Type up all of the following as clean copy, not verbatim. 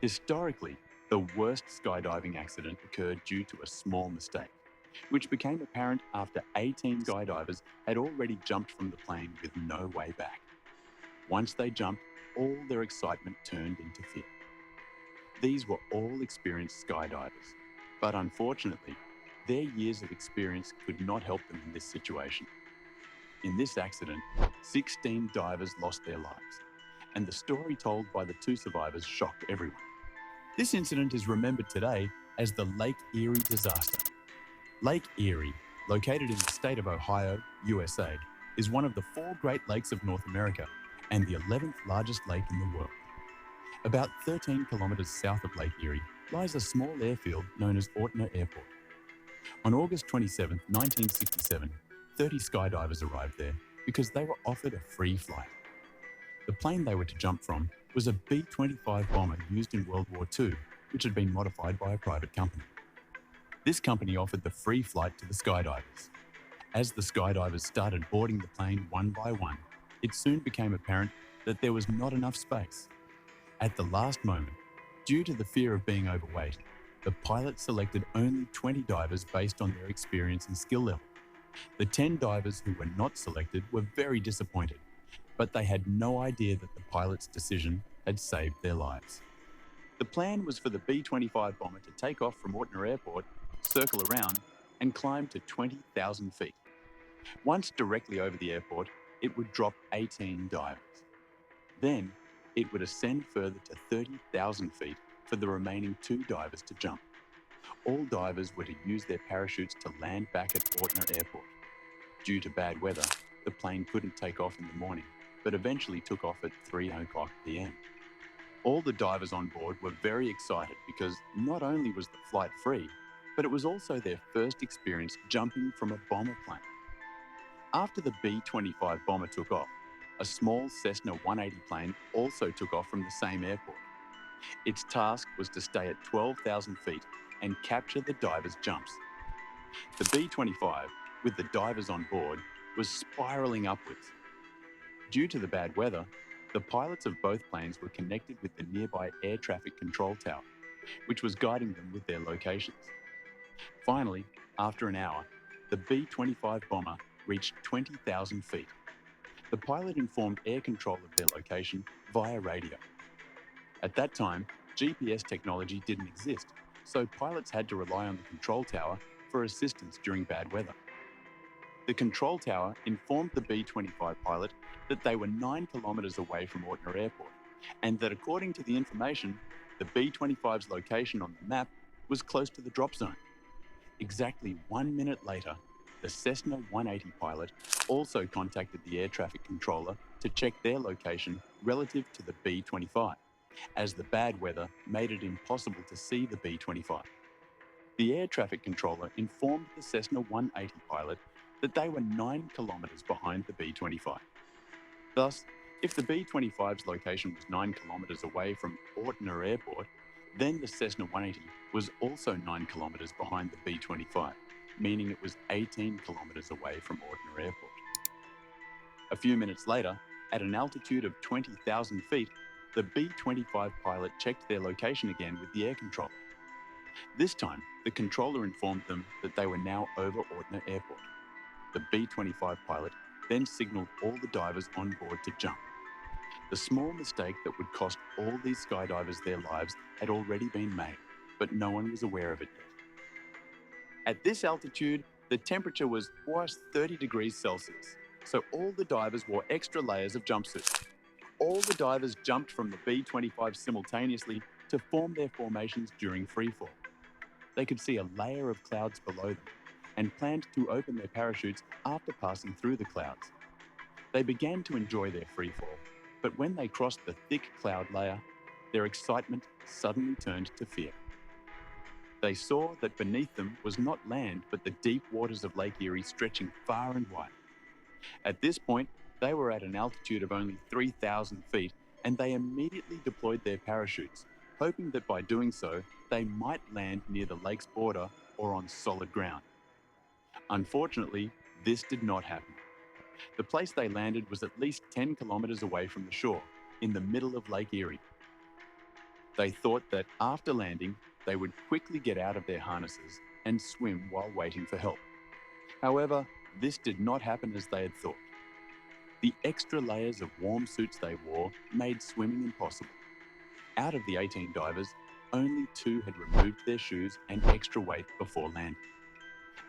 Historically, the worst skydiving accident occurred due to a small mistake, which became apparent after 18 skydivers had already jumped from the plane with no way back. Once they jumped, all their excitement turned into fear. These were all experienced skydivers, but unfortunately, their years of experience could not help them in this situation. In this accident, 16 divers lost their lives, and the story told by the two survivors shocked everyone. This incident is remembered today as the Lake Erie disaster. Lake Erie, located in the state of Ohio, USA, is one of the four Great Lakes of North America and the 11th largest lake in the world. About 13 kilometres south of Lake Erie lies a small airfield known as Ortner Airport. On August 27, 1967, 30 skydivers arrived there because they were offered a free flight. The plane they were to jump from was a B-25 bomber used in World War II, which had been modified by a private company. This company offered the free flight to the skydivers. As the skydivers started boarding the plane one by one, it soon became apparent that there was not enough space. At the last moment, due to the fear of being overweight, the pilot selected only 20 divers based on their experience and skill level. The 10 divers who were not selected were very disappointed, but they had no idea that the pilot's decision had saved their lives. The plan was for the B-25 bomber to take off from Ortner Airport, circle around, and climb to 20,000 feet. Once directly over the airport, it would drop 18 divers. Then, it would ascend further to 30,000 feet for the remaining 2 divers to jump. All divers were to use their parachutes to land back at Ortner Airport. Due to bad weather, the plane couldn't take off in the morning, but eventually took off at 3:00 p.m. All the divers on board were very excited because not only was the flight free, but it was also their first experience jumping from a bomber plane. After the B-25 bomber took off, a small Cessna 180 plane also took off from the same airport. Its task was to stay at 12,000 feet and capture the divers' jumps. The B-25, with the divers on board, was spiraling upwards. Due to the bad weather, the pilots of both planes were connected with the nearby air traffic control tower, which was guiding them with their locations. Finally, after an hour, the B-25 bomber reached 20,000 feet. The pilot informed air control of their location via radio. At that time, GPS technology didn't exist, so pilots had to rely on the control tower for assistance during bad weather. The control tower informed the B-25 pilot that they were 9 kilometres away from Ortner Airport, and that according to the information, the B-25's location on the map was close to the drop zone. Exactly 1 minute later, the Cessna 180 pilot also contacted the air traffic controller to check their location relative to the B-25, as the bad weather made it impossible to see the B-25. The air traffic controller informed the Cessna 180 pilot that they were 9 kilometres behind the B-25. Thus, if the B-25's location was 9 kilometres away from Ortner Airport, then the Cessna 180 was also 9 kilometres behind the B-25, meaning it was 18 kilometres away from Ortner Airport. A few minutes later, at an altitude of 20,000 feet, the B-25 pilot checked their location again with the air controller. This time, the controller informed them that they were now over Ortner Airport. The B-25 pilot then signaled all the divers on board to jump. The small mistake that would cost all these skydivers their lives had already been made, but no one was aware of it yet. At this altitude, the temperature was plus 30 degrees Celsius, so all the divers wore extra layers of jumpsuits. All the divers jumped from the B-25 simultaneously to form their formations during freefall. They could see a layer of clouds below them and planned to open their parachutes after passing through the clouds. They began to enjoy their freefall, but when they crossed the thick cloud layer, their excitement suddenly turned to fear. They saw that beneath them was not land, but the deep waters of Lake Erie stretching far and wide. At this point, they were at an altitude of only 3,000 feet, and they immediately deployed their parachutes, hoping that by doing so, they might land near the lake's border or on solid ground. Unfortunately, this did not happen. The place they landed was at least 10 kilometres away from the shore, in the middle of Lake Erie. They thought that after landing, they would quickly get out of their harnesses and swim while waiting for help. However, this did not happen as they had thought. The extra layers of warm suits they wore made swimming impossible. Out of the 18 divers, only 2 had removed their shoes and extra weight before landing.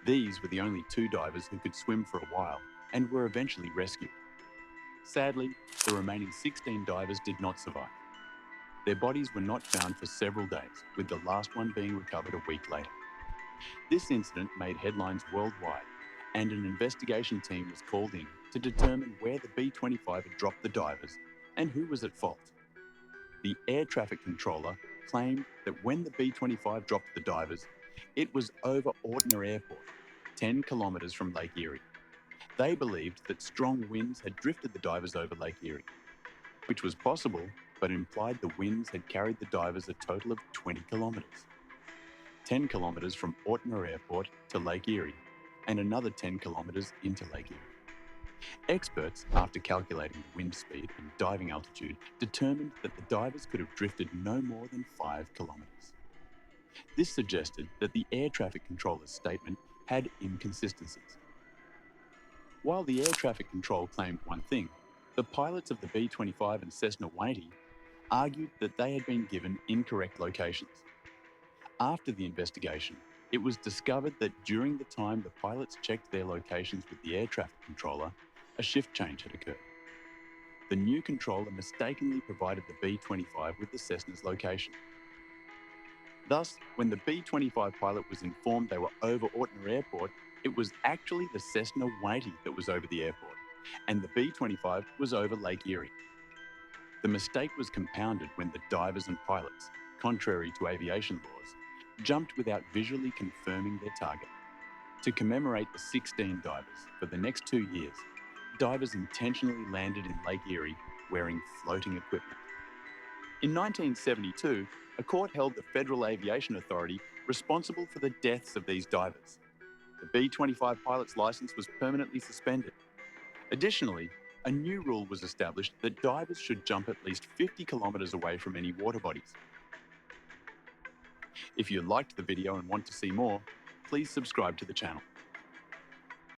These were the only 2 divers who could swim for a while and were eventually rescued. Sadly, the remaining 16 divers did not survive. Their bodies were not found for several days, with the last one being recovered a week later. This incident made headlines worldwide, and an investigation team was called in to determine where the B-25 had dropped the divers and who was at fault. The air traffic controller claimed that when the B-25 dropped the divers, it was over Ortner Airport, 10 kilometres from Lake Erie. They believed that strong winds had drifted the divers over Lake Erie, which was possible, but implied the winds had carried the divers a total of 20 kilometres. 10 kilometres from Ortner Airport to Lake Erie, and another 10 kilometres into Lake Erie. Experts, after calculating the wind speed and diving altitude, determined that the divers could have drifted no more than 5 kilometres. This suggested that the air traffic controller's statement had inconsistencies. While the air traffic control claimed one thing, the pilots of the B-25 and Cessna 180 argued that they had been given incorrect locations. After the investigation, it was discovered that during the time the pilots checked their locations with the air traffic controller, a shift change had occurred. The new controller mistakenly provided the B-25 with the Cessna's location. Thus, when the B-25 pilot was informed they were over Ortner Airport, it was actually the Cessna 180 that was over the airport, and the B-25 was over Lake Erie. The mistake was compounded when the divers and pilots, contrary to aviation laws, jumped without visually confirming their target. To commemorate the 16 divers for the next 2 years, divers intentionally landed in Lake Erie wearing floating equipment. In 1972, a court held the Federal Aviation Authority responsible for the deaths of these divers. The B-25 pilot's license was permanently suspended. Additionally, a new rule was established that divers should jump at least 50 kilometres away from any water bodies. If you liked the video and want to see more, please subscribe to the channel.